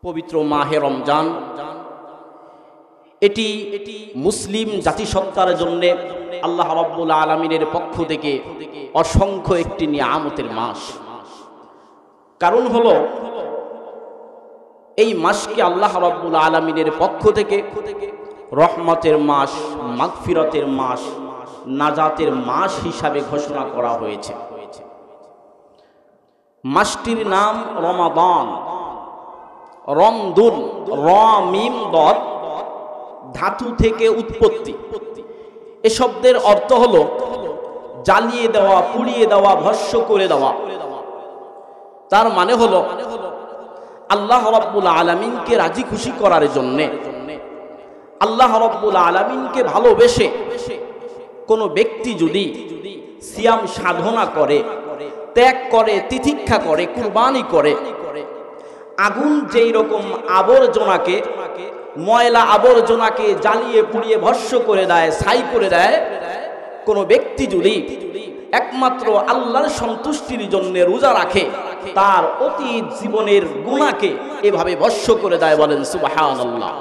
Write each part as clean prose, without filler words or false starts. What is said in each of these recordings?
পবিত্র মাহে রমজান এটি মুসলিম জাতিসত্তার জন্য আল্লাহ রাব্বুল আলামিনের পক্ষ থেকে অসংখ্য একটি নিয়ামতের মাস। কারণ হলো এই মাসকে আল্লাহ রাব্বুল আলামিনের পক্ষ থেকে রহমতের মাস, মাগফিরাতের মাস, নাজাতের মাস হিসাবে ঘোষণা করা হয়েছে। মাসটির নাম রমাদান। রমদুন, র মিম দদ ধাতু থেকে উৎপত্তি। এ শব্দের অর্থ হলো জ্বালিয়ে দেওয়া, পুড়িয়ে দেওয়া, ভস্ম করে দেওয়া। তার মানে হলো আল্লাহ রাব্বুল আলামিনকে রাজি খুশি করার জন্যে, আল্লাহ রাব্বুল আলামিনকে ভালোবেসে কোনো ব্যক্তি যদি সিয়াম সাধনা করে, ত্যাগ করে, তিতিক্ষা করে, কুরবানি করে, আগুন যেই রকম আবর্জনাকে, ময়লা আবর্জনাকে জ্বালিয়ে পুড়িয়ে ভস্ম করে দেয়, ছাই করে দেয়, কোনো ব্যক্তি যদি একমাত্র আল্লাহর সন্তুষ্টির জন্য রোজা রাখে, তার অতীত জীবনের গুনাহকে এভাবে ভস্ম করে দেয়। বলেন সুবহানাল্লাহ।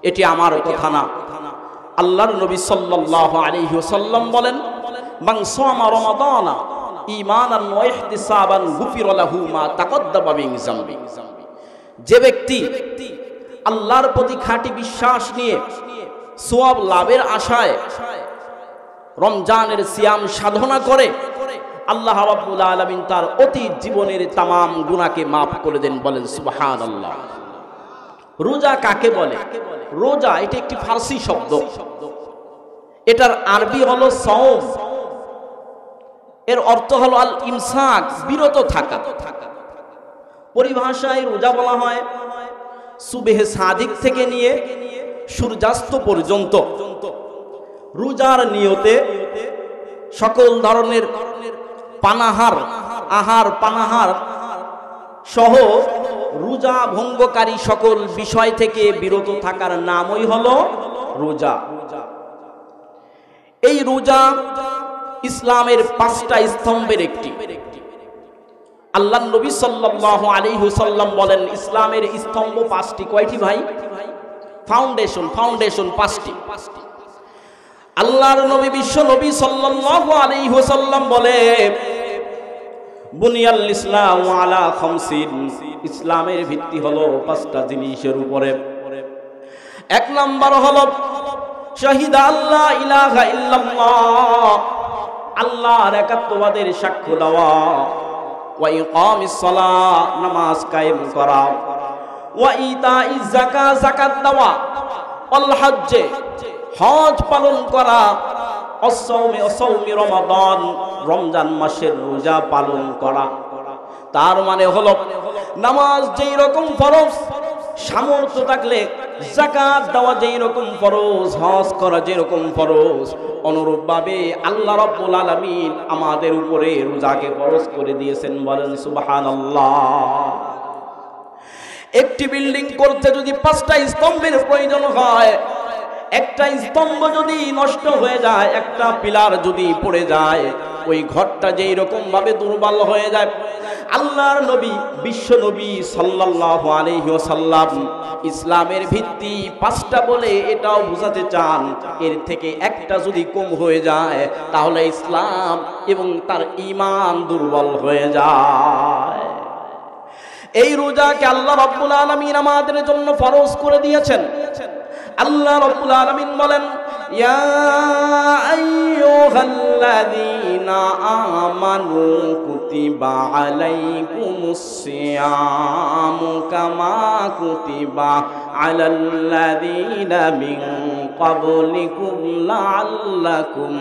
এটি আমার কথা না, আল্লাহর নবী সাল্লাল্লাহু আলাইহি ওয়াসাল্লাম বলেন, মান সামা রমাদানা ঈমানান ওয়া ইহতিসাবান গুফিরা লাহু মা তাকদ্দামা মিন যামবি। যে ব্যক্তি আল্লাহর প্রতি খাঁটি বিশ্বাস নিয়ে সওয়াব লাভের আশায় রমজানের সিয়াম সাধনা করে, আল্লাহ রাব্বুল আলামিন তার অতীত জীবনের তামাম গুনাহকে মাফ করে দেন। বলেন সুবহানাল্লাহ। রোজা কাকে বলে? রোজা এটা একটি ফারসি শব্দ, এটার আরবি হলো সাওম। এর অর্থ হলো আল ইমসাক, বিরত থাকা। পরিভাষায় রোজা বলা হয় সুবহে সাদিক থেকে নিয়ে সূর্যাস্ত পর্যন্ত রোজার নিয়তে সকল ধরনের পানাহার, আহার পানাহার সহ রোজা ভঙ্গকারী সকল বিষয় থেকে বিরত থাকার নামই হলো রোজা। এই রোজা ইসলামের 5টা স্তম্ভের একটি। আল্লাহর নবী সাল্লাল্লাহু আলাইহি ওয়াসাল্লাম বলেন, ইসলামের স্তম্ভ 5টি। কয়টি ভাই? ফাউন্ডেশন 5টি। আল্লাহর নবী বিশ্ব নবী সাল্লাল্লাহু আলাইহি ওয়াসাল্লাম বলে, বুনিয়াল ইসলামু আলা খামসিন। ইসলামের ভিত্তি হলো 5টা জিনিসের উপরে। 1 নাম্বার হলো শাহিদা আল্লাহ ইলাহা ইল্লাল্লাহ, আল্লাহর একাত্মবাদের সাক্ষ্য দেওয়া, ওয়া ইকামিস সালাহ, নামাজ কায়েম করা, ওয়া ইতাইজ যাকাত, যাকাত দেওয়া, ওয়াল হজ্জ, হজ পালন করা, অসৌমি রমাদান, রমজান মাসের রোজা পালন করা। তার মানে হলো নামাজ যেই রকম ফরজ, সামর্থ্য থাকলে যাকাত দেওয়া যেই রকম ফরজ, হজ করা যেরকম ফরজ, অনুরূপভাবে আল্লাহ রাব্বুল আলামিন আমাদের উপরে রোজাকে ফরজ করে দিয়েছেন। বলেন সুবহানাল্লাহ। একটি বিল্ডিং করতে যদি 5টা স্তম্ভের প্রয়োজন হয়, একটা স্তম্ভ যদি নষ্ট হয়ে যায়, একটা পিলার যদি পড়ে যায়, ওই ঘরটা যেই রকম ভাবে দুর্বল হয়ে যায়, আল্লাহর নবী বিশ্ব নবী সাল্লাল্লাহু আলাইহি ওয়াসাল্লাম ইসলামের ভিত্তি 5টা বলে এটাও বোঝাতে চান, এর থেকে একটা যদি কম হয়ে যায় তাহলে ইসলাম এবং তার ঈমান দুর্বল হয়ে যায়। এই রোজাকে আল্লাহ রাব্বুল আলামিন আমাদের জন্য ফরজ করে দিয়েছেন। আল্লাহ রাব্বুল আলামিন বলেন, ইয়া আইয়ুহাল্লাযীনা আমানু কুতিবা আলাইকুমুস সিয়ামু কামা কুতিবা আলাল্লাযীনা মিন ক্বাবলিকুম লাআল্লাকুম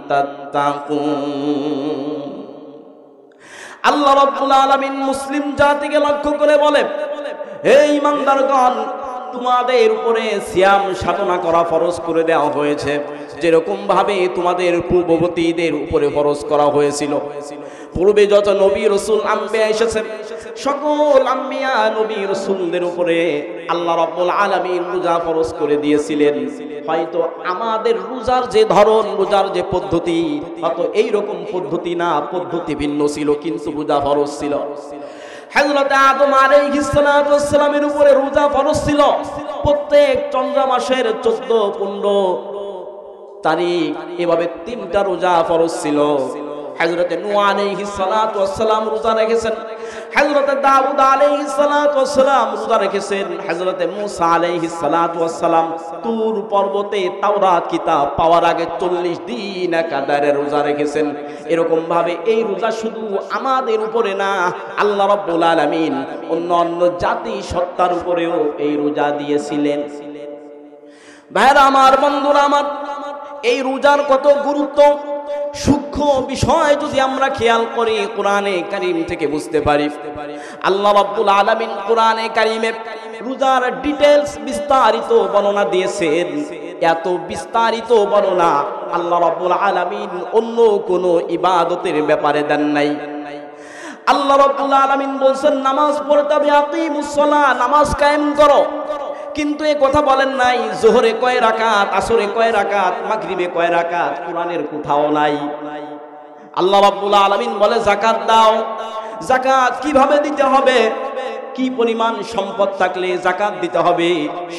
তাত্তাকুন। আল্লাহ রাব্বুল আলামিন মুসলিম জাতিকে লক্ষ্য করে বলে, হে ঈমানদারগণ, তোমাদের উপরে সিয়াম সাধনা করা ফরজ করে দেওয়া হয়েছে, যেরকম ভাবে তোমাদের পূর্ববর্তীদের উপরে ফরজ করা হয়েছিল। পূর্বে যত নবী রাসূল আম্বিয়া এসেছেন, সকল আম্বিয়া নবী রাসূলদের উপরে আল্লাহ রাব্বুল আলামিন রোজা ফরজ করে দিয়েছিলেন। হয়তো আমাদের রোজার যে ধরন, রোজার যে পদ্ধতি, হয়তো এই রকম পদ্ধতি না, পদ্ধতি ভিন্ন ছিল, কিন্তু রোজা ফরজ ছিল। হযরত আদম আলাইহিস সালাতু ওয়াস সালামের উপরে রোজা ফরজ ছিল। প্রত্যেক চন্দ্র মাসের 14, 15 তারিখ এভাবে 3টা রোজা ফরজ ছিল। হযরত নূহ আলাইহিস সালাতু ওয়াস সালাম রোজা রেখেছেন, হযরত দাউদ আলাইহিস সালাতু ওয়াস সালাম রোজা রেখেছেন, হযরত মূসা আলাইহিস সালাতু ওয়াস সালাম তুর পর্বতে তাওরাত কিতাব পাওয়ার আগে 40 দিন একাধারে রোজা রেখেছেন। এরকম ভাবে এই রোজা শুধু আমাদের উপরে না, আল্লাহ রাব্বুল আলামিন অন্য জাতি সত্তার উপরেও এই রোজা দিয়েছিলেন। ভাইরা আমার, বন্ধুরা আমার, এই রোজার কত গুরুত্ব, সূক্ষ্ম বিষয় যদি আমরা খেয়াল করি কোরআনে কারীম থেকে বুঝতে পারি। আল্লাহ রাব্বুল আলামিন কোরআনে কারীমে রোজার ডিটেইলস বিস্তারিত বর্ণনা দিয়েছেন। এত বিস্তারিত বর্ণনা আল্লাহ রাব্বুল আলামিন অন্য কোন ইবাদতের ব্যাপারে দেন নাই। আল্লাহ রাব্বুল আলামিন বলেন নামাজ পড়তে হবে, আকিমুস সালাহ, নামাজ কায়েম করো। কিন্তু এই কথা বলেন নাই যোহরে কয় রাকাত, আসরে কয় রাকাত, মাগরিবে কয় রাকাত, কোরআনের কোথাও নাই। আল্লাহ রাব্বুল আলামিন বলে যাকাত দাও। যাকাত কিভাবে দিতে হবে, কি পরিমাণ সম্পদ থাকলে যাকাত দিতে হবে,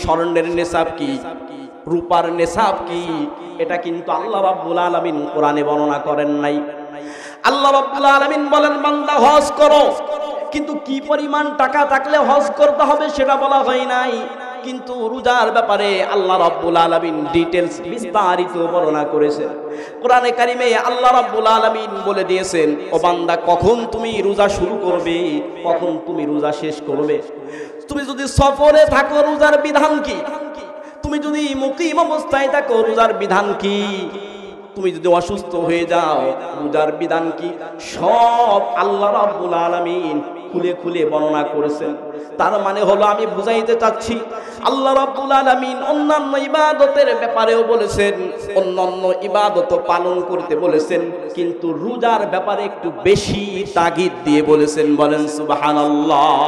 স্বর্ণের নেসাব কি, রূপার নেসাব কি, এটা কিন্তু আল্লাহ রাব্বুল আলামিন কোরআনে বর্ণনা করেন নাই। আল্লাহ রাব্বুল আলামিন বলেন বান্দা হজ করো, কিন্তু কি পরিমাণ টাকা থাকলে হজ করতে হবে সেটা বলা হয় নাই। কিন্তু রোজার ব্যাপারে আল্লাহ রাব্বুল আলামিন ডিটেইলস বিস্তারিত বর্ণনা করেছেন। কোরআনে কারীমে আল্লাহ রাব্বুল আলামিন বলে দিয়েছেন, ও বান্দা কখন তুমি রোজা শুরু করবে, কখন তুমি রোজা শেষ করবে। তুমি যদি সফরে থাকো রোজার বিধান কি, তুমি যদি মুকিম অবস্থায় থাকো রোজার বিধান কি, তুমি যদি অসুস্থ হয়ে যাও রোজার বিধান কি, সব আল্লাহ রাব্বুল আলামিন খুলে খুলে বর্ণনা করেছেন। তার মানে হলো আমি বুঝাইতে চাচ্ছি আল্লাহ রাব্বুল আলামিন অন্যান্য ইবাদতের ব্যাপারেও বলেছেন, অন্যান্য ইবাদত পালন করতে বলেছেন, কিন্তু রোজার ব্যাপারে একটু বেশি তাগিদ দিয়ে বলেছেন। বলেন সুবহানাল্লাহ।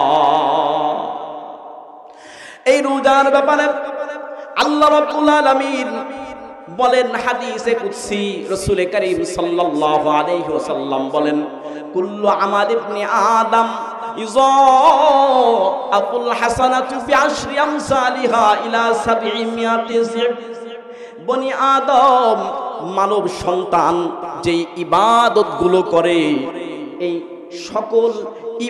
এই রোজার ব্যাপারে আল্লাহ রাব্বুল আলামিন বলেন হাদিসে কুদসি, রাসূল করিম সাল্লাল্লাহু আলাইহি ওয়াসাল্লাম বলেন কুল্লু আমাল ইবনি আদম ইযাআকুল হাসানাতু বিআশরি আমসালিহা ইলা 700 জিব। বনি আদম মানব সন্তান যেই ইবাদতগুলো করে এই সকল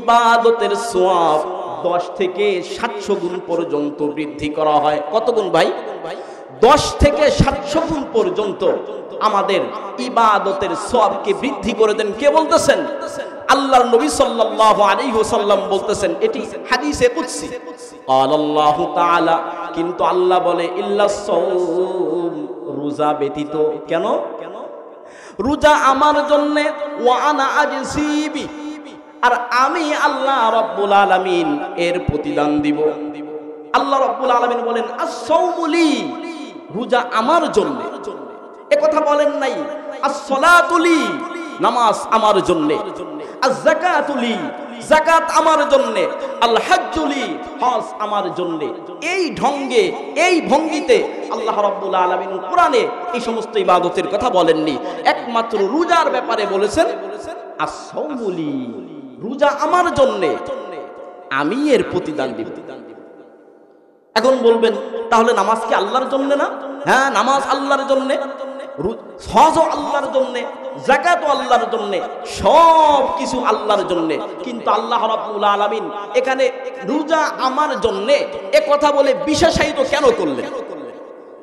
ইবাদতের সওয়াব 10 থেকে 700 গুণ পর্যন্ত বৃদ্ধি করা হয়। কত গুণ ভাই? 10 থেকে 700 গুণ পর্যন্ত আমাদের ইবাদতের সওয়াবকে বৃদ্ধি করে দেন। কে বলতেছেন? আল্লাহর নবী সাল্লাল্লাহু আলাইহি ওয়াসাল্লাম বলতেছেন, এটি হাদিসে কুদসি। আল্লাহু তাআলা, কিন্তু আল্লাহ বলে ইল্লাস সাওম, রোজা ব্যতীত। কেন? রোজা আমার জন্য, ওয়া আনা আজসিবি, আর আমি আল্লাহ রাব্বুল আলামিন এর প্রতিদান দিব। আল্লাহ রাব্বুল আলামিন বলেন আস-সাওমুলি, রোজা আমার জন্য। এ কথা বলেন নাই আস-সালাতুলি, নামাজ আমার জন্য, আজ-যাকাতুলি, যাকাত আমার জন্য, আল-হজ্জুলি, হজ আমার জন্য। এই ঢঙ্গে, এই ভঙ্গিতে আল্লাহ রাব্বুল আলামিন কোরআনে এই সমস্ত ইবাদতের কথা বলেননি। একমাত্র রোজার ব্যাপারে বলেছেন আস-সাওমুলি, রোজা আমার জন্য, আমি এর প্রতিদান দিব। এখন বলবেন তাহলে নামাজ কি আল্লাহর জন্য না? হ্যাঁ, নামাজ আল্লাহর জন্য, হজও আল্লাহর জন্য, যাকাতও আল্লাহর জন্য, সব কিছু আল্লাহর জন্য। কিন্তু আল্লাহ রাব্বুল আলামিন এখানে রোজা আমার জন্য এ কথা বলে বিশেষায়িত কেন করলেন?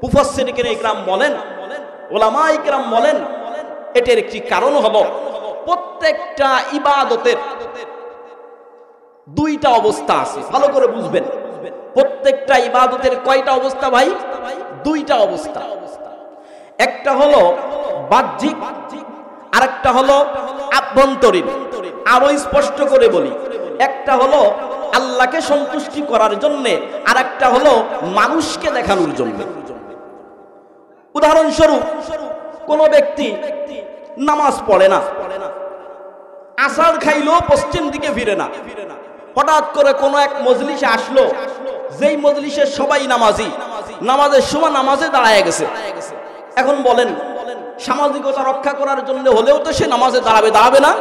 মুফাসসিরিনে ইকরাম বলেন, উলামায়ে ইকরাম বলেন, এটার একটি কারণ হলো প্রত্যেকটা ইবাদতের দুইটা অবস্থা আছে। ভালো করে বুঝবেন, প্রত্যেকটা ইবাদতের কয়টা অবস্থা ভাই? দুইটা অবস্থা। একটা হলো বাহ্যিক, আরেকটা হলো আভ্যন্তরীণ। আরো স্পষ্ট করে বলি, একটা হলো আল্লাহকে সন্তুষ্টি করার জন্য, আরেকটা হলো মানুষকে দেখানোর জন্য। উদাহরণস্বরূপ, কোন ব্যক্তি নামাজ পড়ে না, আসার খাইলেও পশ্চিম দিকে ফিরে না, হঠাৎ করে কোন এক মজলিসে আসলো, যেই মজলিসের সবাই নামাজি, নামাজের সময় নামাজে দাঁড়ায় গেছে। এখন বলেন সামাজিকতা রক্ষা করার জন্য হলেও তো সে নামাজে দাঁড়াবে না?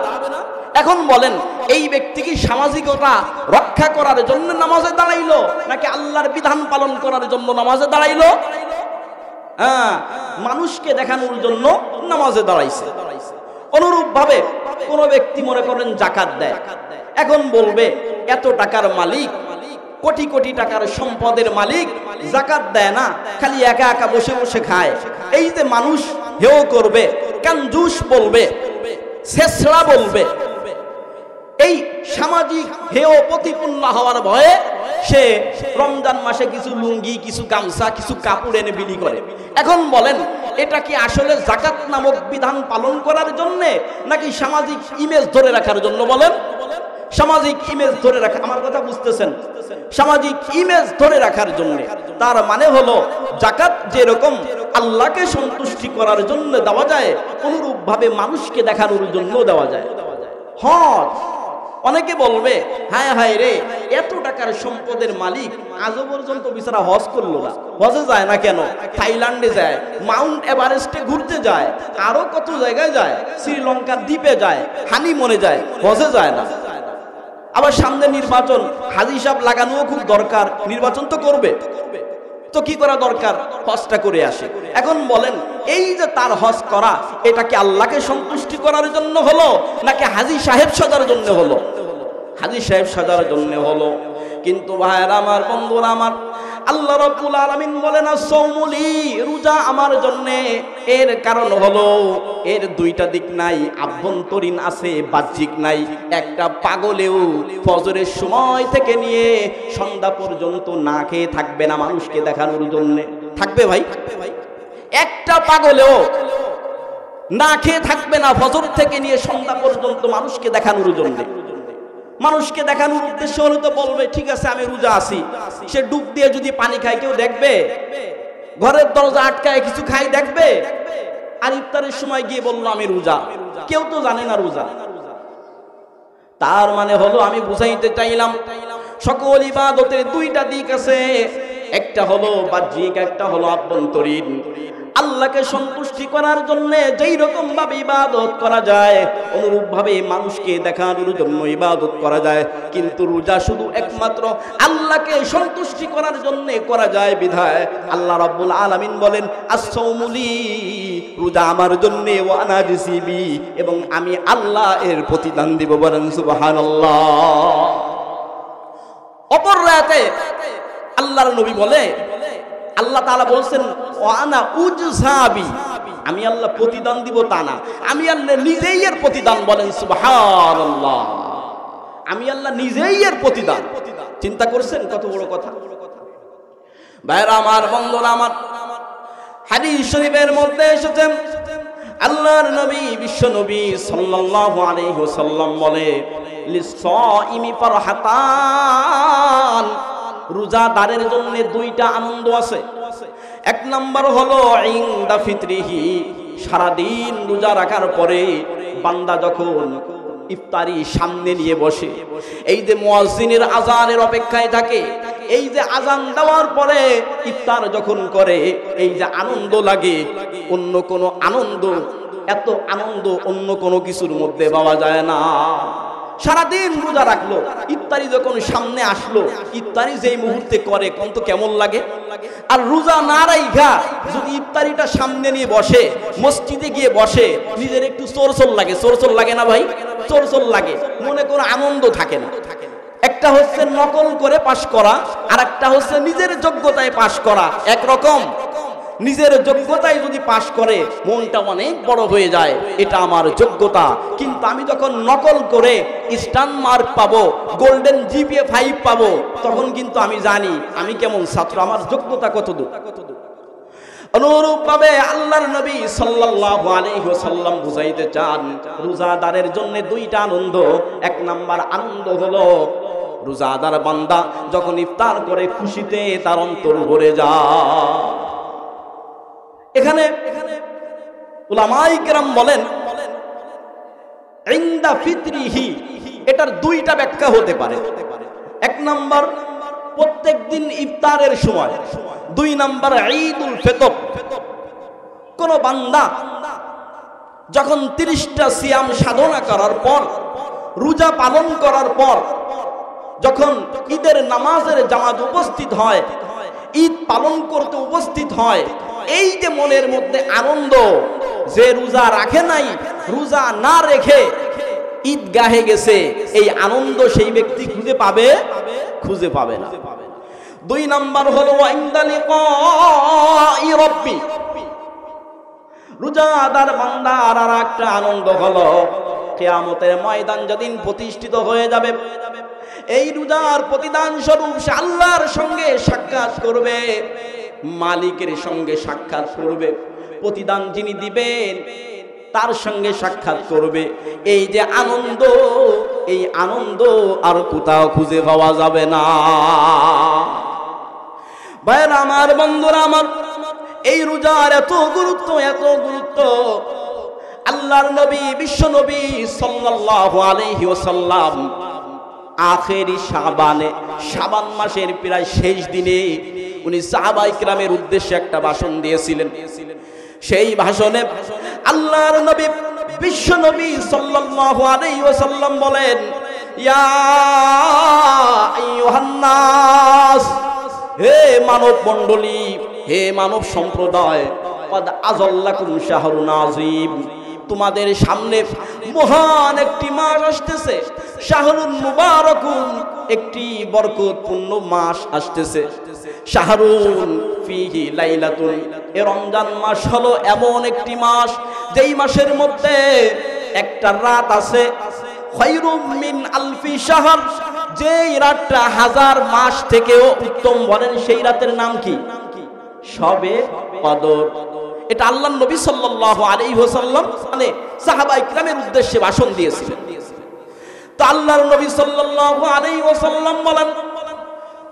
এখন বলেন এই ব্যক্তি কি সামাজিকতা রক্ষা করার জন্য নামাজে দাঁড়াইলো নাকি আল্লাহর বিধান পালন করার জন্য নামাজে দাঁড়াইলো? হ্যাঁ, মানুষকে দেখানোর জন্য নামাজে দাঁড়াইছে। অনুরূপ ভাবে কোন ব্যক্তি মনে করেন জাকাত দেয়, এখন বলবে এত টাকার মালিক, কোটি কোটি টাকার সম্পদের মালিক জাকাত দেয় না, খালি একা একা বসে বসে খায়। এই যে মানুষ হেও করবে, কাঞ্জুস বলবে, শেষরা বলবে, এই সামাজিক হেয় প্রতিপন্ন হওয়ার ভয়ে সে রমজান মাসে কিছু লুঙ্গি, কিছু গামছা, কিছু কাপড় এনে বিলি করে। এখন বলেন এটা কি আসলে জাকাত নামক বিধান পালন করার জন্য নাকি সামাজিক ইমেজ ধরে রাখার জন্য? বলেন, সামাজিক ইমেজ ধরে রাখা, আমার কথা বুঝতেছেন? সামাজিক ইমেজ ধরে রাখার জন্য। তার মানে হলো জাকাত যেরকম আল্লাহকে সন্তুষ্টি করার জন্য দেওয়া যায়, অনুরূপ ভাবে মানুষকে দেখানোর জন্য দেওয়া যায়। হজ, অনেকে বলবে হায় হায় রে, এত টাকার সম্পদের মালিক আজও পর্যন্ত বিচারা হজ করলো না। হজে যায় না কেন? থাইল্যান্ডে যায়, মাউন্ট এভারেস্টে ঘুরতে যায়, আরো কত জায়গায় যায়, শ্রীলঙ্কার দ্বীপে যায়, হানিমুনে যায়, হজে যায় না। আবার সামনে নির্বাচন, হাজি সাহেব লাগানোও খুব দরকার, নির্বাচন তো করবে, তো কি করা দরকার? হজটা করে আসে। এখন বলেন এই যে তার হজ করা, এটা কি আল্লাহকে সন্তুষ্টি করার জন্য হলো নাকি হাজি সাহেব সাজার জন্য হলো? হাজি সাহেব সাজার জন্য হলো। কিন্তু ভাইরা আমার, বন্ধুরা আমার, আল্লাহ রাব্বুল আলামিন বলেন আস-সাওমুলি, রোজা আমার জন্য। এর কারণ হলো এর দুইটা দিক নাই, আভ্যন্তরীণ আছে, বাহ্যিক নাই। একটা পাগলেও ফজরের সময় থেকে নিয়ে সন্ধ্যা পর্যন্ত না খেয়ে থাকবে না মানুষকে দেখানোর জন্য। থাকবে ভাই? একটা পাগলেও না খেয়ে থাকবে না ফজর থেকে নিয়ে সন্ধ্যা পর্যন্ত মানুষকে দেখানোর জন্য। মানুষকে দেখানোর উদ্দেশ্য হলো তো বলবে ঠিক আছে আমি রোজা আছি। সে ডুব দিয়ে যদি পানি খায় কেউ দেখবে? ঘরের দরজা আটকায় কিছু খাই দেখবে? আর ইফতারের সময় গিয়ে বললো আমি রোজা, কেউ তো জানে না রোজা। তার মানে হলো আমি বুঝাইতে চাইলাম সকল ইবাদতের দুইটা দিক আছে, একটা হলো বাহ্যিক, একটা হলো আভ্যন্তরীণ। আল্লাহকে সন্তুষ্টি করার জন্য যেই রকম ভাবে ইবাদত করা যায়, অনুরূপ ভাবে মানুষকে দেখানোর জন্য ইবাদত করা যায়। কিন্তু রোজা শুধু একমাত্র আল্লাহকে সন্তুষ্টি করার জন্য করা যায় বিধায় আল্লাহ রাব্বুল আলামিন বলেন আস-সাওমুলি, রোজা আমার জন্য, ওয়া আনা জিসিবি, এবং আমি আল্লাহ এর প্রতিদান দিব। বলেন সুবহানাল্লাহ। অপর রাতে আল্লাহর নবী বলে, আল্লাহ তাআলা বলছেন ওয়ানা উজসাবি, আমি আল্লাহ প্রতিদান দিব তা না, আমি আল্লাহ নিজেই এর প্রতিদান। বলেন সুবহানাল্লাহ, আমি আল্লাহ নিজেই এর প্রতিদান। চিন্তা করছেন কত বড় কথা? ভাইরা আমার, বন্ধুরা আমার, হাদিস শরীফের মধ্যে এসেছে আল্লাহর নবী, বিশ্ব নবী সাল্লাল্লাহু আলাইহি ওয়াসাল্লাম বলে লিস-সাইমি ফারহাতান, রোজাদারের জন্য দুইটা আনন্দ আছে। এক নাম্বার হলো ইনদা ফিতরিহি, সারাদিন রোজা রাখার পরে বান্দা যখন ইফতারি সামনে নিয়ে বসে, এই যে মুয়াজ্জিনের আজানের অপেক্ষায় থাকে, এই যে আজান দেওয়ার পরে ইফতার যখন করে, এই যে আনন্দ লাগে, অন্য কোনো আনন্দ, এত আনন্দ অন্য কোনো কিছুর মধ্যে পাওয়া যায় না। সারাদিন রোজা রাখলো, ইফতারি যখন সামনে আসলো, ইফতারি যেই মুহূর্তে করে কোন তো কেমন লাগে। আর রোজা না রাইখা যদি ইফতারিটা সামনে নিয়ে বসে, মসজিদে গিয়ে বসে, নিজের একটু চোরচোর লাগে। চোরচোর লাগে না ভাই? চোরচোর লাগে, মনে কোনো আনন্দ থাকে না। একটা হচ্ছে নকল করে পাশ করা, আর একটা হচ্ছে নিজের যোগ্যতায় পাশ করা। একরকম নিজের যোগ্যতায় যদি পাশ করে মনটা অনেক বড় হয়ে যায়, এটা আমার যোগ্যতা। কিন্তু আমি যখন নকল করে স্টার মার্ক পাবো, গোল্ডেন জিপিএ 5 পাবো, তখন কিন্তু আমি জানি আমি কেমন ছাত্র, আমার যোগ্যতা কতদূর। অনুরূপভাবে আল্লাহর নবী সাল্লাল্লাহু আলাইহি ওয়াসাল্লাম বুঝাইতে চান রোজাদারের জন্য দুইটা আনন্দ। এক নাম্বার আনন্দ হলো রোজাদার বান্দা যখন ইফতার করে খুশিতে তার অন্তর ভরে যায়। এখানে উলামায়ে কেরাম বলেন ইনদা ফিতরিহি, এটার দুইটা ব্যাখ্যা হতে পারে। এক নাম্বার প্রত্যেকদিন ইফতারের সময়, দুই নাম্বার ঈদুল ফিতর। কোন বান্দা যখন 30টা সিয়াম সাধনা করার পর রোজা পালন করার পর যখন ঈদের নামাজের জামাত উপস্থিত হয়, ঈদ পালন করতে উপস্থিত হয়, এই যে মনের মধ্যে আনন্দ, যে রোজা রাখে নাই, রোজা না রেখে ঈদগাহে গেছে, এই আনন্দ সেই ব্যক্তি খুঁজে পাবে? খুঁজে পাবে না। 2 নাম্বার হলো রব্বি, রোজাদার বান্দার আর একটা আনন্দ হলো কিয়ামতের ময়দান যেদিন প্রতিষ্ঠিত হয়ে যাবে, এই রোজার প্রতিদান স্বরূপ সে আল্লাহর সঙ্গে সাক্ষাৎ করবে, মালিকের সঙ্গে সাক্ষাৎ করবে, প্রতিদান যিনি দিবেন তার সঙ্গে সাক্ষাৎ করবে। এই যে আনন্দ, এই আনন্দ আর কোথাও খুঁজে পাওয়া যাবে না। ভাইরা আমার, বন্ধুরা আমার, এই রোজার এত গুরুত্ব, এত গুরুত্ব। আল্লাহর নবী, বিশ্ব নবী সাল্লাল্লাহু আলাইহি ওয়াসাল্লাম আখেরি শাবানে, শাবান মাসের প্রায় শেষ দিনে উনি সাহাবায়ে কিরামের উদ্দেশ্যে একটা ভাষণ দিয়েছিলেন। সেই ভাষণে আল্লাহর নবী, বিশ্ব নবী সাল্লাল্লাহু আলাইহি ওয়াসাল্লাম বলেন, ইয়া আইয়ুহান নাস, হে মানব মণ্ডলী, হে মানব সম্প্রদায়, কদ আযাল্লাকুম শাহরুন আযীম, তোমাদের সামনে মহান একটি মাস আসতেছে, শাহরুন মুবারাকুন, একটি বরকতপূর্ণ মাস আসতেছে। শাহরুন ফিহি লাইলাতুন, এই রমজান মাস হলো এমন একটি মাস যেই মাসের মধ্যে একটা রাত আছে, খায়রুম মিন আলফি শাহর, যেই রাতটা 1000 মাস থেকেও উত্তম। বলেন সেই রাতের নাম কি? শবে কদর। এটা আল্লাহর নবী সাল্লাল্লাহু আলাইহি ওয়াসাল্লাম মানে সাহাবায়ে কিরামের উদ্দেশ্যে ভাষণ দিয়েছিলেন। তো আল্লাহর নবী সাল্লাল্লাহু আলাইহি ওয়াসাল্লাম বলেন,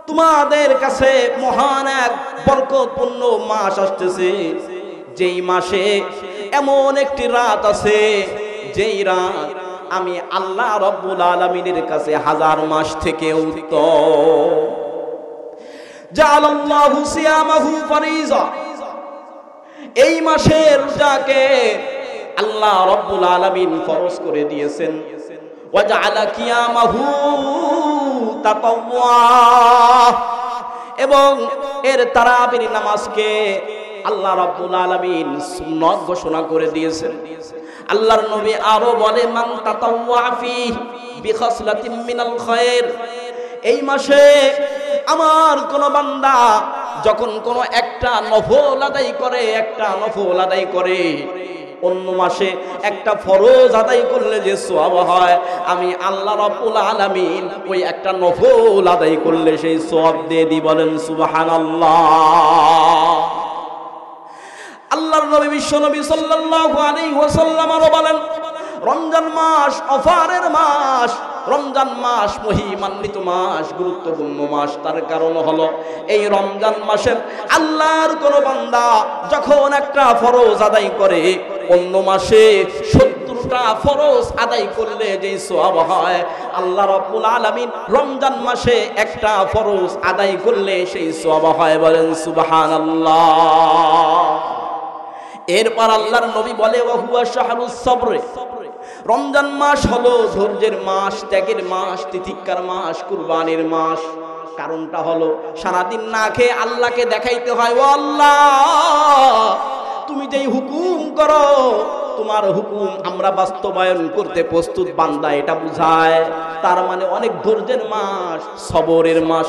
তোমাদের কাছে মহান এক বরকতপূর্ণ মাস আসতেছে, যেই মাসে এমন একটি রাত আছে, যেই রাত আমি আল্লাহ রাব্বুল আলামিনের কাছে 1000 মাস থেকে উত্তম। জাআলাল্লাহু সিয়ামাহু ফারিজা, এই মাসের রোজাকে আল্লাহ রাব্বুল আলামিন ফরজ করে দিয়েছেন। ওয়া জাআলা কিয়ামাহু তাতাওয়া, এবং এর তারাবির নামাজকে আল্লাহ রাব্বুল আলামিন সুন্নাত ঘোষণা করে দিয়েছেন। আল্লাহর নবী আরো বলে, মান তাতাওয়া ফি বিখাসলাতিন মিনাল খায়র, এই মাসে আমার কোন বান্দা যখন কোন একটা নফল আদায় করে, একটা নফল আদায় করে, অন্য মাসে একটা ফরজ আদায় করলে যে সওয়াব হয়, আমি আল্লাহ রাব্বুল আলামিন ওই একটা নফল আদায় করলে সেই সওয়াব দিয়ে দিই। বলেন সুবহানাল্লাহ। আল্লাহর নবী, বিশ্ব নবী সাল্লাল্লাহু আলাইহি ওয়াসাল্লাম আরো বলেন, রমজান মাস অফারের মাস, রমজান মাস মহিমান্বিত মাস, গুরুত্বপূর্ণ মাস। তার কারণ হলো এই রমজান মাসের আল্লাহর কোন বান্দা যখন একটা ফরজ আদায় করে, অন্য মাসে 70টা ফরজ আদায় করলে যেই সওয়াব হয়, আল্লাহ রাব্বুল আলামিন রমজান মাসে একটা ফরজ আদায় করলে সেই সওয়াব হয়। বলেন সুবহানাল্লাহ। এরপর আল্লাহর নবী বলে, ওয়া হুয়া শাহরুস সবর, রমজান মাস হলো ধৈর্যের মাস, ত্যাগের মাস, তিতিক্ষার মাস, কুরবানির মাস। কারণটা হলো সারাদিন না খেয়ে আল্লাহকে দেখাইতে হয়, ও আল্লাহ তুমি যেই হুকুম করো, তোমার হুকুম আমরা বাস্তবায়ন করতে প্রস্তুত বান্দা, এটা বুঝায়। তার মানে অনেক ধৈর্যের মাস, সবরের মাস।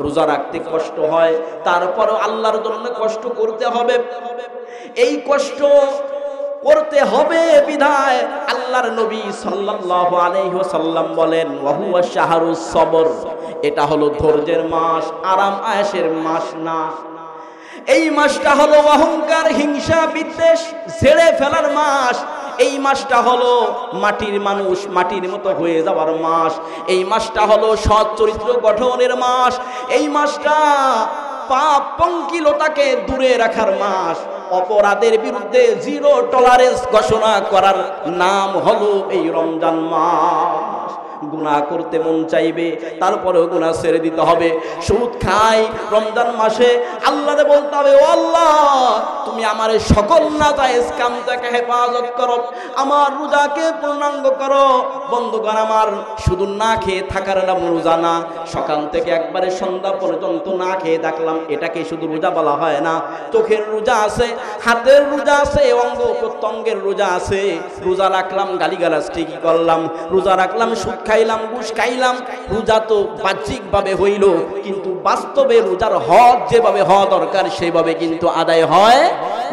রোজা রাখতে কষ্ট হয়, তারপরও আল্লাহর জন্য কষ্ট করতে হবে। এই কষ্ট করতে হবে বিধায় আল্লাহর নবী সাল্লাল্লাহু আলাইহি ওয়াসাল্লাম বলেন, ওয়া হুয়া শাহরুস সবর, এটা হলো ধৈর্যের মাস, আরাম আয়েশের মাস না। এই মাসটা হলো অহংকার, হিংসা, বিদ্বেষ ঝেড়ে ফেলার মাস। এই মাসটা হলো মাটির মানুষ মাটির মতো হয়ে যাওয়ার মাস। এই মাসটা হলো সৎ চরিত্র গঠনের মাস। এই মাসটা পাপ পঙ্কিলতাকে দূরে রাখার মাস। অপরাধের বিরুদ্ধে 0 টলারেন্স ঘোষণা করার নাম হলো এই রমজান মাস। গুনাহ করতে মন চাইবে, তারপরেও গুনাহ ছেড়ে দিতে হবে। সুদ খাই রমজান মাসে, আল্লাহরে বলতে হবে, ও আল্লাহ তুমি আমার সকল নাজায়েজ কাম থেকে হেফাজত করো, আমার রোজাকে পূর্ণাঙ্গ করো। বন্ধুগণ আমার, শুধু না খেয়ে থাকার নাম রোজা না, সকাল থেকে একবারে সন্ধ্যা পর্যন্ত না খেয়ে থাকলাম, এটাকে শুধু রোজা বলা হয় না। চোখের রোজা আছে, হাতের রোজা আছে, অঙ্গ প্রত্যঙ্গের রোজা আছে। রোজা রাখলাম, গালিগালাজ ঠিকই করলাম, রোজা রাখলাম, সুদ খাইলাম, ঘুষ খাইলাম। রোজা তো বাহ্যিকভাবে হইল, কিন্তু বাস্তবে রোজার হক যেভাবে হওয়া দরকার সেভাবে কিন্তু আদায় হয়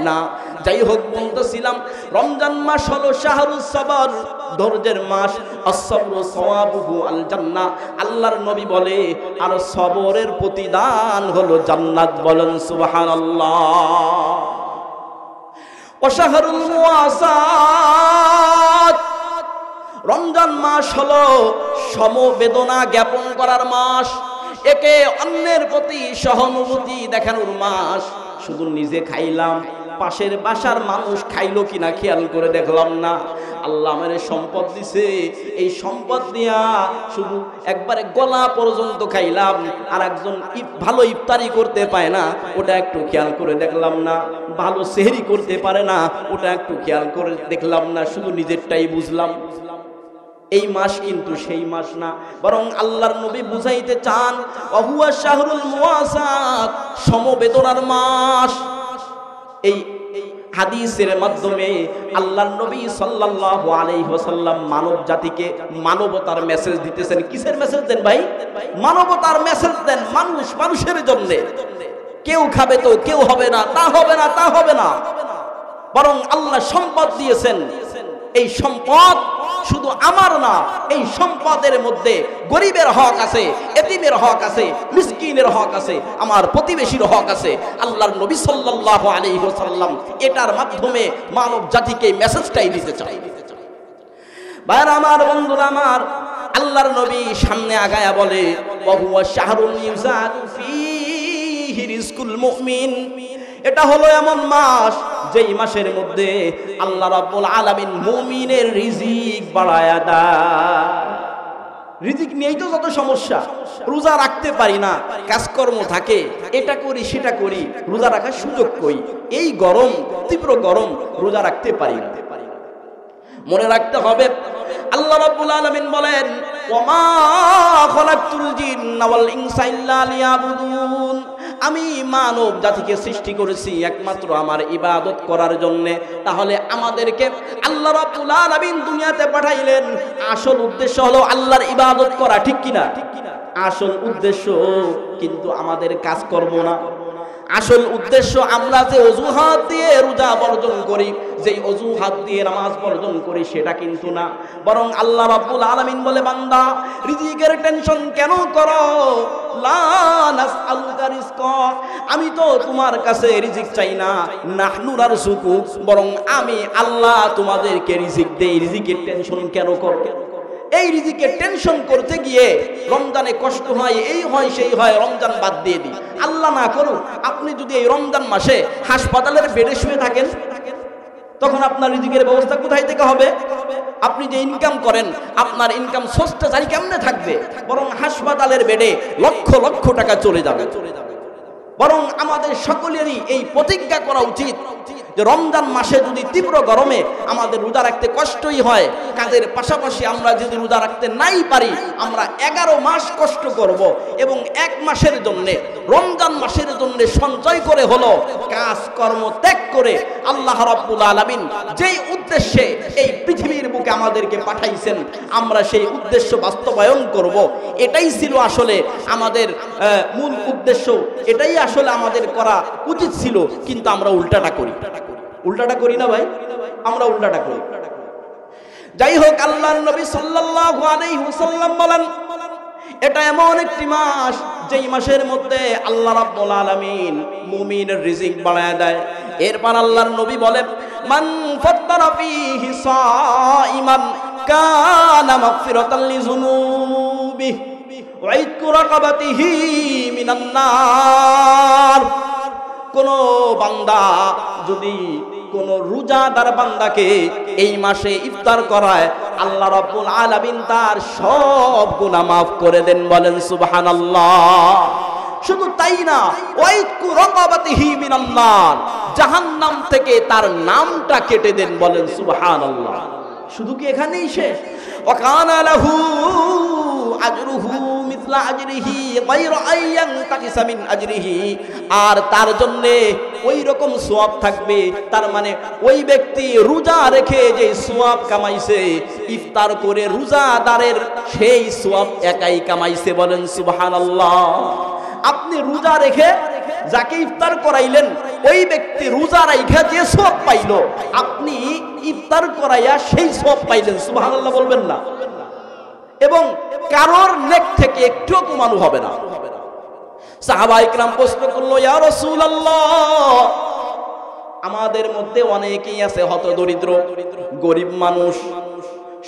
না। যাই হোক, বলতেছিলাম রমজান মাস হলো শাহরুস সবর, ধৈর্যের মাস। as-sabru sawabuhu আল-জান্নাহ, আল্লাহর নবী বলে আর সবরের প্রতিদান হলো জান্নাত। বলেন সুবহানাল্লাহ। ওয়া শাহরুল মুওয়াসাত, রমজান মাস হলো সমবেদনা জ্ঞাপন করার মাস, একে অন্যের প্রতি সহানুভূতি দেখানোর মাস। শুধু নিজে খাইলাম, পাশের বাসার মানুষ খাইলো কিনা খেয়াল করে দেখলাম না। আল্লাহ আমারে সম্পদ দিছে, এই সম্পদ দিয়া শুধু একবারে গলা পর্যন্ত খাইলাম, আর একজন ভালো ইফতারি করতে পায় না, ওটা একটু খেয়াল করে দেখলাম না। ভালো সেহরি করতে পারে না, ওটা একটু খেয়াল করে দেখলাম না। শুধু নিজেরটাই বুঝলাম। এই মাস কিন্তু সেই মাস না, বরং আল্লাহর নবী বুঝাইতে চান ওয়াহুয়া শাহরুল মুওয়াসাত, সমবেদনার মাস। এই হাদিসের মাধ্যমে আল্লাহর নবী সাল্লাল্লাহু আলাইহি ওয়াসাল্লাম মানব জাতিকে মানবতার মেসেজ দিতেছেন। কিসের মেসেজ দেন ভাই? মানবতার মেসেজ দেন। মানুষ মানুষের জন্য, কেউ খাবে তো কেউ হবে না, তা হবে না, তা হবে না। বরং আল্লাহ সম্পদ দিয়েছেন, এই সম্পদ শুধু আমার না, এই সম্পদের মধ্যে গরিবের হক আছে, এতিমের হক আছে, মিসকিনের হক আছে, আমার প্রতিবেশীর হক আছে। আল্লাহর নবী সাল্লাল্লাহু আলাইহি ওয়াসাল্লাম এটার মাধ্যমে মানব জাতিকে মেসেজটাই দিতে চায়। ভাইরা আমার, বন্ধুরা আমার, আল্লাহর নবী সামনে আগায়া বলে ওয়া হুয়া শাহরুন ইউজাদু ফীহি রিজকুল মুমিন, এটা হলো এমন মাস যেই মাসের মধ্যে আল্লাহ রাব্বুল আলামিন মুমিনের রিজিক বাড়ায়া দেয়। রিজিক নিয়েই তো যত সমস্যা। রোজা রাখতে পারি না, কাজকর্ম থাকে, এটা করি সেটা করি, রোজা রাখার সুযোগ কই। এই গরম, তীব্র গরম, রোজা রাখতে পারি না। মনে রাখতে হবে আল্লাহ রাব্বুল আলামিন বলেন ওয়া মা খালাকতুল জিন্না ওয়াল ইনসা ইল্লা লিয়াবুদুন, আমি মানব জাতিকে সৃষ্টি করেছি একমাত্র আমার ইবাদত করার জন্য। তাহলে আমাদেরকে আল্লাহ রাব্বুল আলামিন দুনিয়াতে পাঠাইলেন, আসল উদ্দেশ্য হলো আল্লাহর ইবাদত করা, ঠিক কিনা? আসল উদ্দেশ্য কিন্তু আমাদের কাজকর্ম না। আসল উদ্দেশ্য আমরা যে অজুহাত দিয়ে রোজা বর্জন করি, যে অজুহাত দিয়ে নামাজ বর্জন করি, সেটা কিন্তু না। বরং আল্লাহ রাব্বুল আলামিন বলে, বান্দা রিজিকের টেনশন কেন করো? লা নাসআলুকা রিজকা, আমি তো তোমার কাছে রিজিক চাই না। নাহনু নারযুকু, বরং আমি আল্লাহ তোমাদেরকে রিজিক দেই। রিজিকের টেনশন কেন করো? এই রিজিকের টেনশন করতে গিয়ে রমজানে কষ্ট হয়, এই হয় সেই হয়, রমজান বাদ দিয়ে দিই। আল্লাহ না করুক, আপনি যদি এই রমজান মাসে হাসপাতালের বেডে শুয়ে থাকেন, তখন আপনার রিজিকের ব্যবস্থা কোথায় থেকে হবে? আপনি যে ইনকাম করেন, আপনার ইনকাম সোর্সটা জানি কেমনে থাকবে? বরং হাসপাতালের বেডে লক্ষ লক্ষ টাকা চলে যাবে। বরং আমাদের সকলেরই এই প্রতিজ্ঞা করা উচিত যে রমজান মাসে যদি তীব্র গরমে আমাদের রোজা রাখতে কষ্টই হয়, কাজের পাশাপাশি আমরা যদি রোজা রাখতে নাই পারি, আমরা 11 মাস কষ্ট করব এবং 1 মাসের জন্য, রমজান মাসের জন্য সঞ্চয় করে হলো কাজকর্ম ত্যাগ করে আল্লাহ রাব্বুল আলামিন যেই উদ্দেশ্যে এই পৃথিবীর বুকে আমাদেরকে পাঠাইছেন, আমরা সেই উদ্দেশ্য বাস্তবায়ন করব। এটাই ছিল আসলে আমাদের মূল উদ্দেশ্য, এটাই আসলে আমাদের করা উচিত ছিল। কিন্তু আমরা উল্টাটা করি। উল্টাটা করি না ভাই, আমরা উল্টাটা করি। যাই হোক, আল্লাহর নবী সাল্লাল্লাহু আলাইহি ওয়াসাল্লাম বলেন এটা এমন একটি মাস যেই মাসের মধ্যে আল্লাহ রাব্বুল আলামিন মুমিনের রিজিক বাড়ায় দেয়। এরপর আল্লাহর নবী বলেন মান ফাত্তারা ফীহি সাইমান কানা মাগফিরাতাল লিযুনুবিহি ওয়া ইতকু রাকাবাতিহি মিনান নার। কোন বান্দা যদি কোন রোজাদার বান্দাকে এই মাসে ইফতার করায়, আল্লাহ রাব্বুল আলামিন তার সব গুনাহ মাফ করে দেন। বলেন সুবহানাল্লাহ। শুধু তাই না, ওয়াইকু রাকাবাতিহি মিনান নার, জাহান্নাম থেকে তার নামটা কেটে দেন। বলেন সুবহানাল্লাহ। শুধু কি এখানেই শেষ? ওয়াকানা লাহু আজরুহু মিসলা আজরিহি গায়রা আইয়ান তাকিসা মিন আজরিহি, আর তার জন্য ওই রকম সওয়াব থাকবে। তার মানে ওই ব্যক্তি রোজা রেখে যে সওয়াব কামাইছে, ইফতার করে রোজাদারের সেই সওয়াব একাই কামাইছে। বলেন সুবহানাল্লাহ। আপনি রোজা রেখে যাকে ইফতার করাইলেন, ওই ব্যক্তি রোজা রাইখা যে সওয়াব পাইল, আপনি ইফতার করাইয়া সেই সওয়াব পাইলেন। সুবহানাল্লাহ বলবেন না? এবং কারোর নেক থেকে একটুও কমানো হবে না। সাহাবায়ে কেরাম প্রশ্ন করলো, ইয়া রাসূলুল্লাহ, আমাদের মধ্যে অনেকেই আছে হতদরিদ্র, গরিব মানুষ,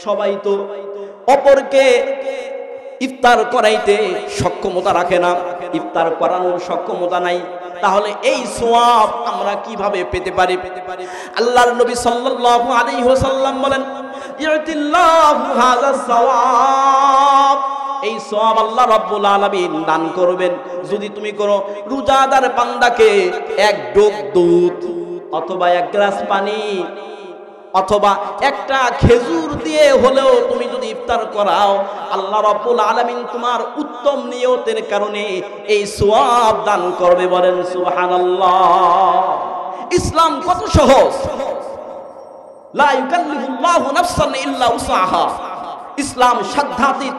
সবাই তো অপরকে ইফতার করাইতে সক্ষমতা রাখে না, ইফতার করানোর সক্ষমতা নাই, তাহলে এই সওয়াব আমরা কিভাবে পেতে পারি? আল্লাহর নবী সাল্লাল্লাহু আলাইহি ওয়াসাল্লাম বলেন, ইউতিল্লাহু হাযাস সওয়াব, এই সওয়াব আল্লাহ রাব্বুল আলামিন দান করবেন যদি তুমি কোনো রোজাদার বান্দাকে এক ডোক দুধ অথবা এক গ্লাস পানি অথবা একটা খেজুর দিয়ে হলেও তুমি যদি ইফতার করাও, আল্লাহ রাব্বুল আলামিন তোমার উত্তম নিয়তের কারণে এই সওয়াব দান করবে। বলেন সুবহানাল্লাহ। ইসলাম কত সহজ। লা ইউকাল্লিফুল্লাহু নাফসান ইল্লা উসআহা। ইসলাম সাধ্যাতীত,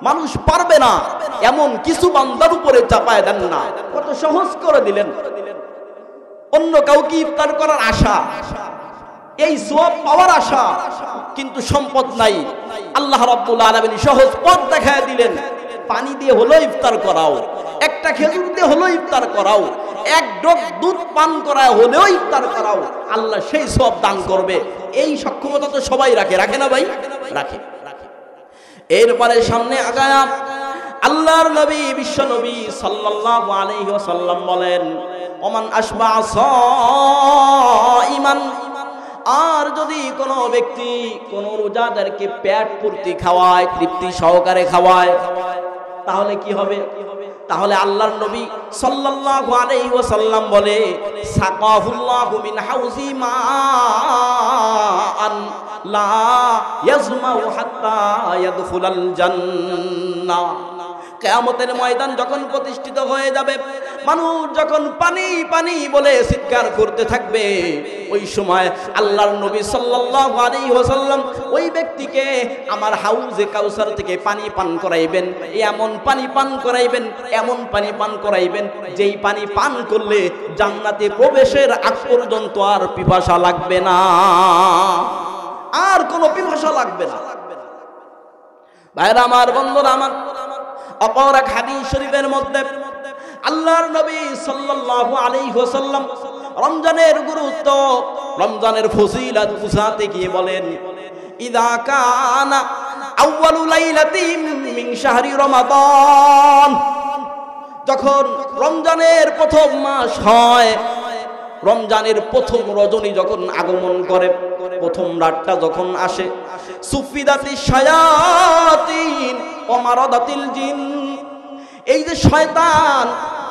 মানুষ পারবে না এমন কিছু বান্দার উপরে চাপায় দেন না, কত সহজ করে দিলেন। অন্য কাউকে ইফতার করার আশা, এই সওয়াব পাওয়ার আশা, কিন্তু সম্পদ নাই, আল্লাহ রাব্বুল আলামিন সহজ পথ দেখায় দিলেন। পানি দিয়ে হলো ইফতার করাও, একটা খেজুর দিয়ে হলো ইফতার করাও, এক ডোক দুধ পান করায় হলেও ইফতার করাও, আল্লাহ সেই সওয়াব দান করবে। এই সক্ষমতা তো সবাই রাখে, রাখে না ভাই? রাখে। এরপরে সামনে আগায়া আল্লাহর নবী, বিশ্ব নবী সাল্লাল্লাহু আলাইহি ওয়াসাল্লাম বলেন, ওমান আশবা সাইমান, আর যদি কোনো ব্যক্তি কোনো রোজাদারকে পেট পূর্তি খাওয়ায়, তৃপ্তি সহকারে খাওয়ায়, তাহলে কি হবে? তাহলে আল্লাহর নবী সাল্লাল্লাহু আলাইহি ওয়াসাল্লাম বলে, সাকাহুল্লাহু মিন হাউজি মাআন লা ইয়াজমাউ হাত্তা ইয়াদখুলাল জান্নাহ। কিয়ামতের ময়দান যখন প্রতিষ্ঠিত হয়ে যাবে, মানুষ যখন পানি পানি বলে চিৎকার করতে থাকবে, ওই সময় আল্লাহর নবী সাল্লাল্লাহু আলাইহি ওয়াসাল্লাম ওই ব্যক্তিকে আমার হাউজে কাউসার থেকে পানি পান করাইবেন, এমন পানি পান করাইবেন, এমন পানি পান করাইবেন, যেই পানি পান করলে জান্নাতে প্রবেশের আগ পর্যন্ত আর পিপাসা লাগবে না, আর কোনো পিপাসা লাগবে না। ভাইরা আমার, বন্ধুরা আমার, অপর এক হাদিস শরীফের মধ্যে আল্লাহর নবী সাল্লাল্লাহু আলাইহি ওয়াসাল্লাম রমজানের গুরুত্ব, রমজানের ফজিলত বুঝাতে গিয়ে বলেন, ইযা কানা আউয়ালু লাইলাতিন মিন শাহরি রমাদান, যখন রমজানের প্রথম মাস হয়, রমজানের প্রথম রজনী যখন আগমন করে, প্রথম রাতটা যখন আসে, সুফিদাতিশ শায়াতিন ওয়া মারাদাতিল জিন, এই যে শয়তান,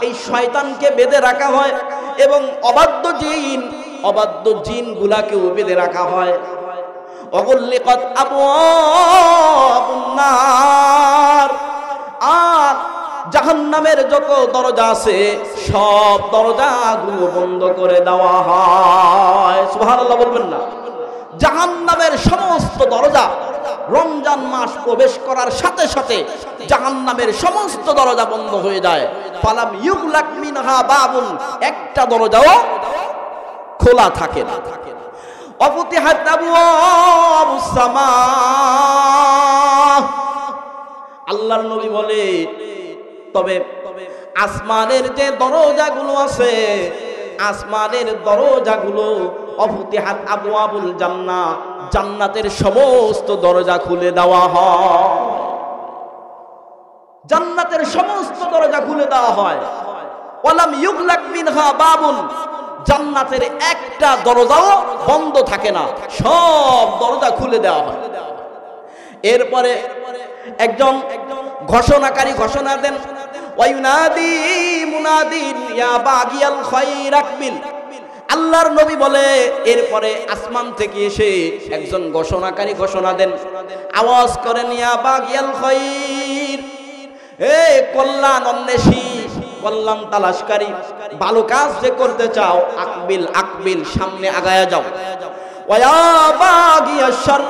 এই শয়তানকে বেঁধে রাখা হয় এবং অবাধ্য জিনগুলাকেও বেঁধে রাখা হয়। অগুল্লিকাত আবওয়াবুন নার, আর জাহান্নামের যত দরজা আছে সব দরজাগুলো বন্ধ করে দেওয়া হয়। সুবহানাল্লাহ বলবেন না? জাহান্নামের সমস্ত দরজা রমজান মাস প্রবেশ করার সাথে সাথে জাহান্নামের সমস্ত দরজা বন্ধ হয়ে যায়। ফালাম ইউগলাক মিনহা বাবুন, একটা দরজাও খোলা থাকে না। অফুতিহাত আবওয়াবুস সামা, আল্লাহর নবী বলে, তবে আসমানের যে দরজাগুলো আছে, আসমানের দরজাগুলো অফুতিহাত আবওয়াবুল জান্নাহ, জান্নাতের সমস্ত দরজা খুলে দেওয়া হয়, জান্নাতের সমস্ত দরজা খুলে দেওয়া হয়। ওয়ালাম ইউগলাক মিনহা বাবুন, জান্নাতের একটা দরজাও বন্ধ থাকে না, সব দরজা খুলে দেওয়া হয়। এরপরে একজন ঘোষণাকারী ঘোষণা দেন, ওয়ায়ুনাদি মুনাদিন ইয়া বাগিয়াল খায়র আকবিল। আল্লাহর নবী বলে, এরপরে আসমান থেকে এসে একজন ঘোষণাকারী ঘোষণা দেন, আওয়াজ করেন, ইয়া বাগিয়াল খায়র, হে কল্যাণ অন্বেষী, কল্যাণ তালাশকারী, ভালো কাজ যে করতে চাও, আকবিল আকবিল, সামনে আগায়া যাও। ওয়া বাগিয়াশ শার,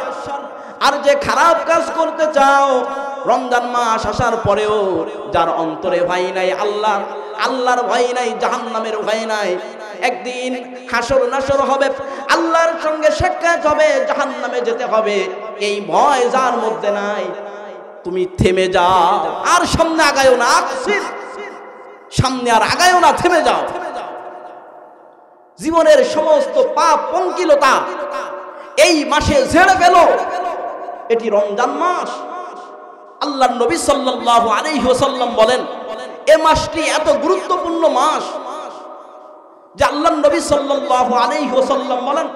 আর যে খারাপ কাজ করতে চাও, রমজান মাস আসার পরেও যার অন্তরে ভয় নাই, আল্লাহর ভয় নাই, জাহান্নামের ভয় নাই, একদিন হাসর নাসর হবে, আল্লাহর সঙ্গে সাক্ষাৎ হবে, জাহান্নামে যেতে হবে, এই ভয় যার মধ্যে নাই, তুমি থেমে যাও, আর সামনে আগায়ও না, আকসির, সামনে আর আগায়ও না, থেমে যাও। জীবনের সমস্ত পাপ পঙ্কিলতা এই মাসে ঝেড়ে ফেলো। এটি রমজান মাস। আল্লাহর নবী সাল্লাল্লাহু আলাইহি ওয়াসাল্লাম বলেন, এই মাসটি এত গুরুত্বপূর্ণ মাস যে আল্লাহর নবী সাল্লাল্লাহু আলাইহি ওয়াসাল্লাম বলেন,